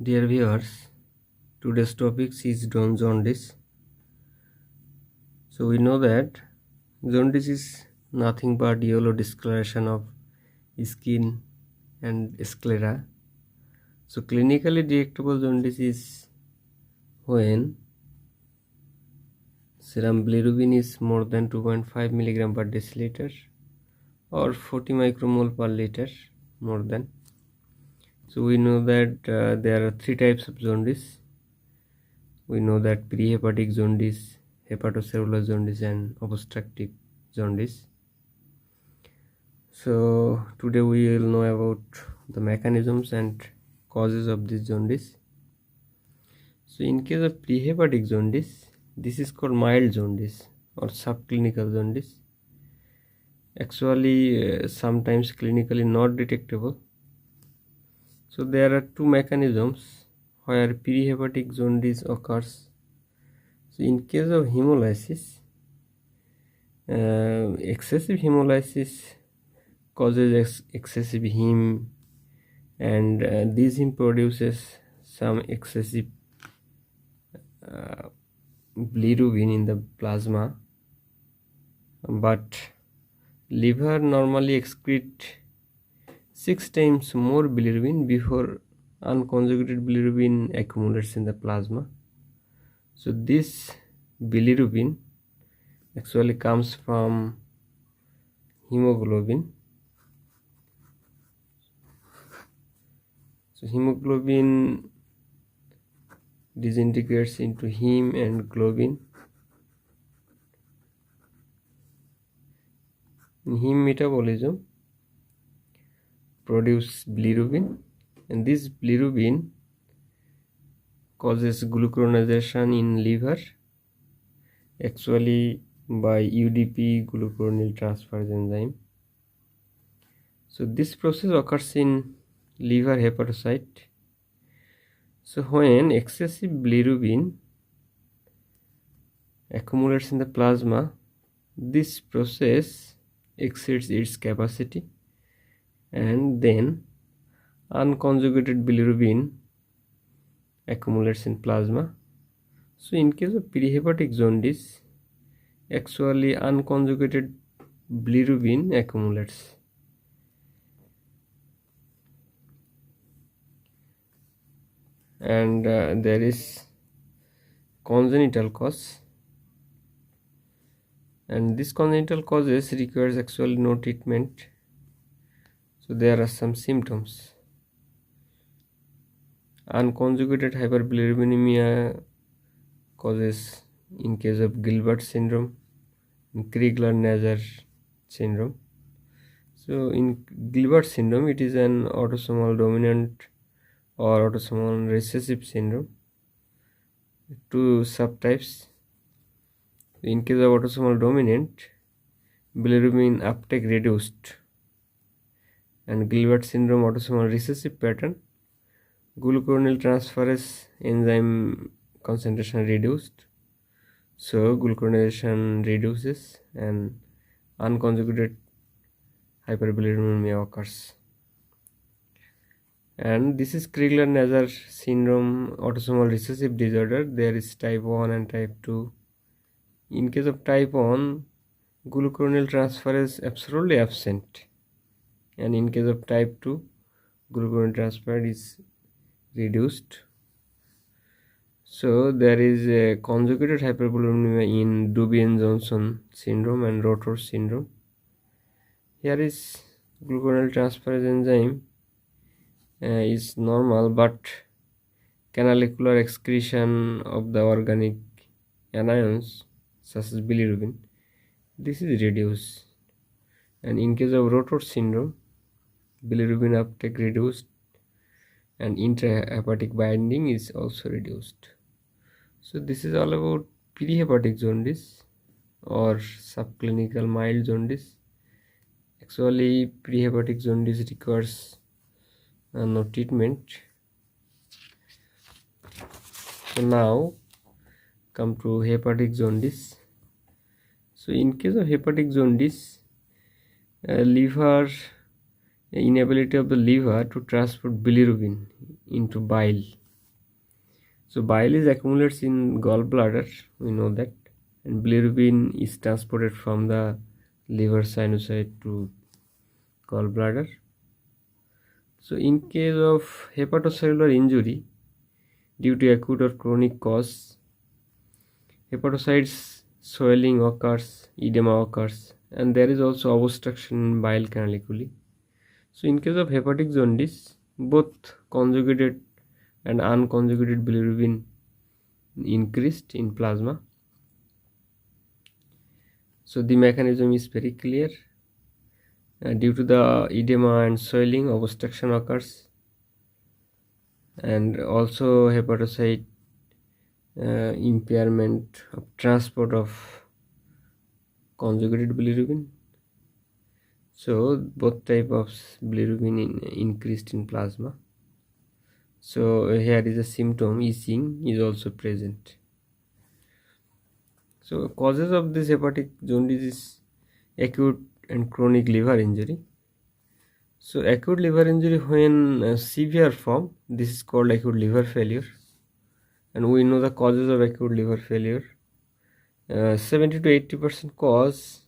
Dear viewers, today's topic is jaundice. So we know that jaundice is nothing but yellow discoloration of skin and sclera. So clinically detectable jaundice is when serum bilirubin is more than 2.5 mg per deciliter or 40 micromole per liter more than. So we know that there are three types of jaundice. We know that prehepatic jaundice, hepatocellular jaundice and obstructive jaundice. So today we will know about the mechanisms and causes of this jaundice. So in case of prehepatic jaundice, this is called mild jaundice or subclinical jaundice. Actually sometimes clinically not detectable. So there are two mechanisms where prehepatic jaundice occurs. So in case of hemolysis, excessive hemolysis causes excessive heme, and this heme produces some excessive bilirubin in the plasma, but liver normally excrete 6 times more bilirubin before unconjugated bilirubin accumulates in the plasma. So this bilirubin actually comes from hemoglobin. So hemoglobin disintegrates into heme and globin. In heme metabolism produce bilirubin, and this bilirubin causes glucuronidation in liver, actually by UDP glucuronil transferase enzyme. So this process occurs in liver hepatocyte. So when excessive bilirubin accumulates in the plasma, this process exceeds its capacity, and then unconjugated bilirubin accumulates in plasma. So in case of prehepatic jaundice, actually unconjugated bilirubin accumulates. And there is congenital cause, and this congenital causes requires actually no treatment. So there are some symptoms. Unconjugated hyperbilirubinemia causes in case of Gilbert syndrome and Crigler-Najjar syndrome. So in Gilbert syndrome, it is an autosomal dominant or autosomal recessive syndrome. Two subtypes. In case of autosomal dominant, bilirubin uptake reduced, and Gilbert syndrome autosomal recessive pattern, glucuronil transferase enzyme concentration reduced, so glucuronidation reduces and unconjugated hyperbilirubinemia occurs. And this is Crigler-Najjar syndrome autosomal recessive disorder. There is type 1 and type 2. In case of type 1, glucuronil transferase absolutely absent, and in case of type 2, glucuronil transferase is reduced. So there is a conjugated hyperbilirubinemia in Dubien-Johnson syndrome and Rotor syndrome. Here is glucuronil transferase enzyme is normal, but canalicular excretion of the organic anions such as bilirubin, this is reduced. And in case of Rotor syndrome, bilirubin uptake reduced and intrahepatic binding is also reduced. So this is all about prehepatic jaundice or subclinical mild jaundice. Actually prehepatic jaundice requires no treatment. So now come to hepatic jaundice. So in case of hepatic jaundice, liver inability of the liver to transport bilirubin into bile So bile is accumulates in gallbladder, we know that, and bilirubin is transported from the liver sinusoid to gallbladder. So in case of hepatocellular injury due to acute or chronic cause, hepatocytes swelling occurs, edema occurs, and there is also obstruction in bile canaliculi. So in case of hepatic jaundice, both conjugated and unconjugated bilirubin increased in plasma. So the mechanism is very clear. Due to the edema and swelling, obstruction occurs, and also hepatocyte impairment of transport of conjugated bilirubin. So both type of bilirubin increased in plasma. So here is a symptom, itching is also present. So causes of this hepatic jaundice is acute and chronic liver injury. So acute liver injury when severe form, this is called acute liver failure, and we know the causes of acute liver failure. 70 to 80% cause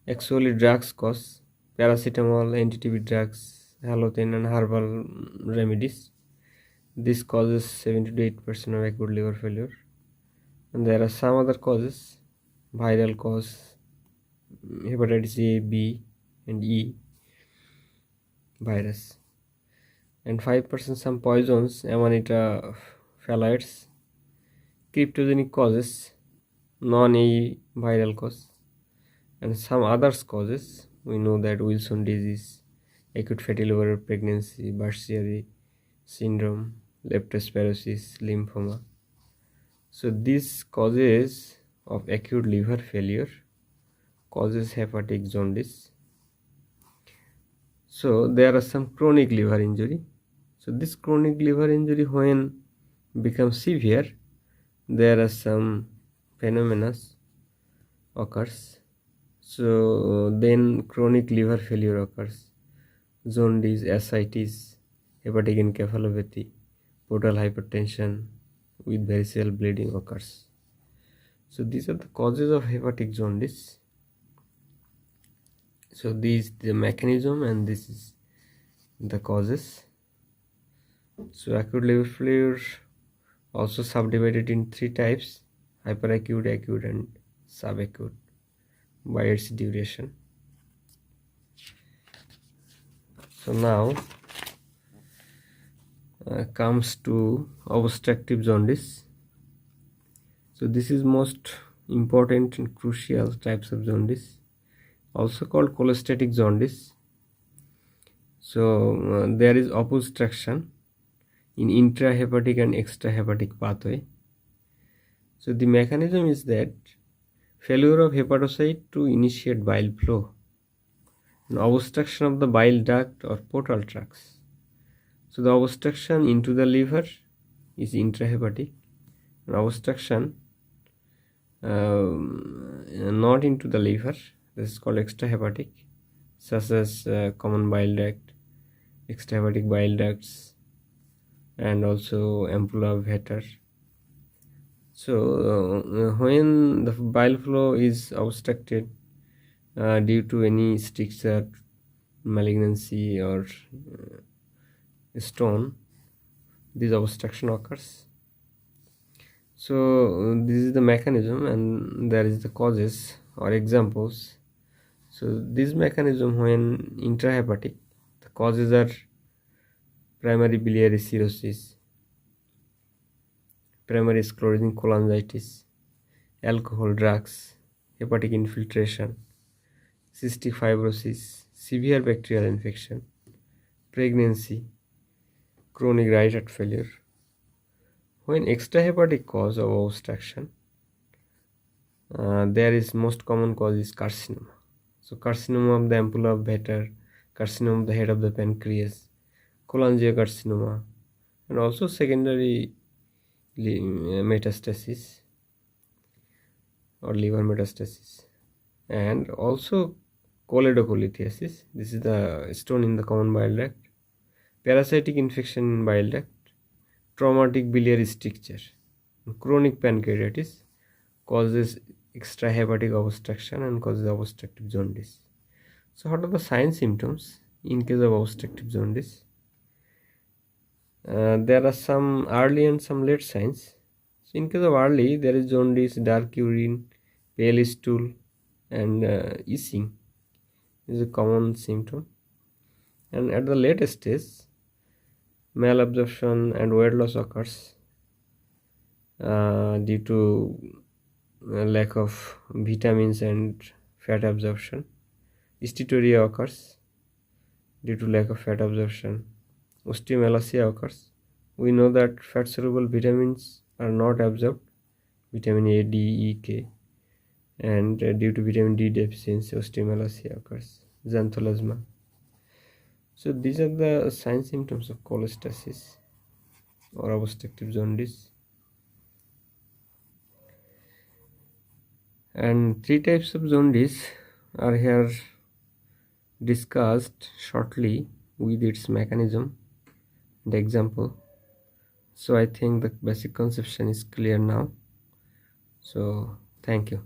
actually drugs cause, paracetamol, anti-TB drugs, halothane and herbal remedies. This causes 70 to 80% of acute liver failure, and there are some other causes, viral cause, hepatitis A, B and E virus, and 5% some poisons, Amanita phthalates, cryptogenic causes, non-A viral cause, and some others causes. We know that Wilson disease, acute fatty liver pregnancy, Bursary syndrome, leptospirosis, lymphoma. So these causes of acute liver failure causes hepatic jaundice. So there are some chronic liver injury. So this chronic liver injury when becomes severe, there are some phenomena occurs. So then chronic liver failure occurs, jaundice, ascites, hepatic encephalopathy, portal hypertension with variceal bleeding occurs. So these are the causes of hepatic jaundice. So this is the mechanism and this is the causes. So acute liver failure also subdivided in three types: hyperacute, acute and subacute by its duration. So now comes to obstructive jaundice. So this is most important and crucial types of jaundice, also called cholestatic jaundice. So there is obstruction in intrahepatic and extrahepatic pathway. So the mechanism is that failure of hepatocyte to initiate bile flow, and obstruction of the bile duct or portal tracts. So the obstruction into the liver is intrahepatic, and obstruction not into the liver, this is called extrahepatic, such as common bile duct, extrahepatic bile ducts, and also ampulla of Vater. So when the bile flow is obstructed due to any stricture, malignancy or stone, this obstruction occurs. So this is the mechanism and there is the causes or examples. So this mechanism when intrahepatic, the causes are primary biliary cirrhosis, primary sclerosing cholangitis, alcohol, drugs, hepatic infiltration, cystic fibrosis, severe bacterial infection, pregnancy, chronic right heart failure. When extrahepatic cause of obstruction, there is most common cause is carcinoma. So carcinoma of the ampulla of Vater, carcinoma of the head of the pancreas, cholangiocarcinoma, and also secondary metastasis or liver metastasis, and also choledocholithiasis. This is the stone in the common bile duct, parasitic infection in bile duct, traumatic biliary stricture. Chronic pancreatitis causes extrahepatic obstruction and causes obstructive jaundice. So what are the sign symptoms in case of obstructive jaundice? There are some early and some late signs. So in case of early, there is jaundice, dark urine, pale stool, and itching is a common symptom. And at the late stage, malabsorption and weight loss occurs due to lack of vitamins and fat absorption. Steatorrhea occurs due to lack of fat absorption. Osteomalacia occurs. We know that fat soluble vitamins are not absorbed, vitamin A, D, E, K, and due to vitamin D deficiency, osteomalacia occurs. Xanthelasma. So these are the sign symptoms of cholestasis or obstructive jaundice. And three types of jaundice are here discussed shortly with its mechanism and example. So I think the basic conception is clear now. So thank you.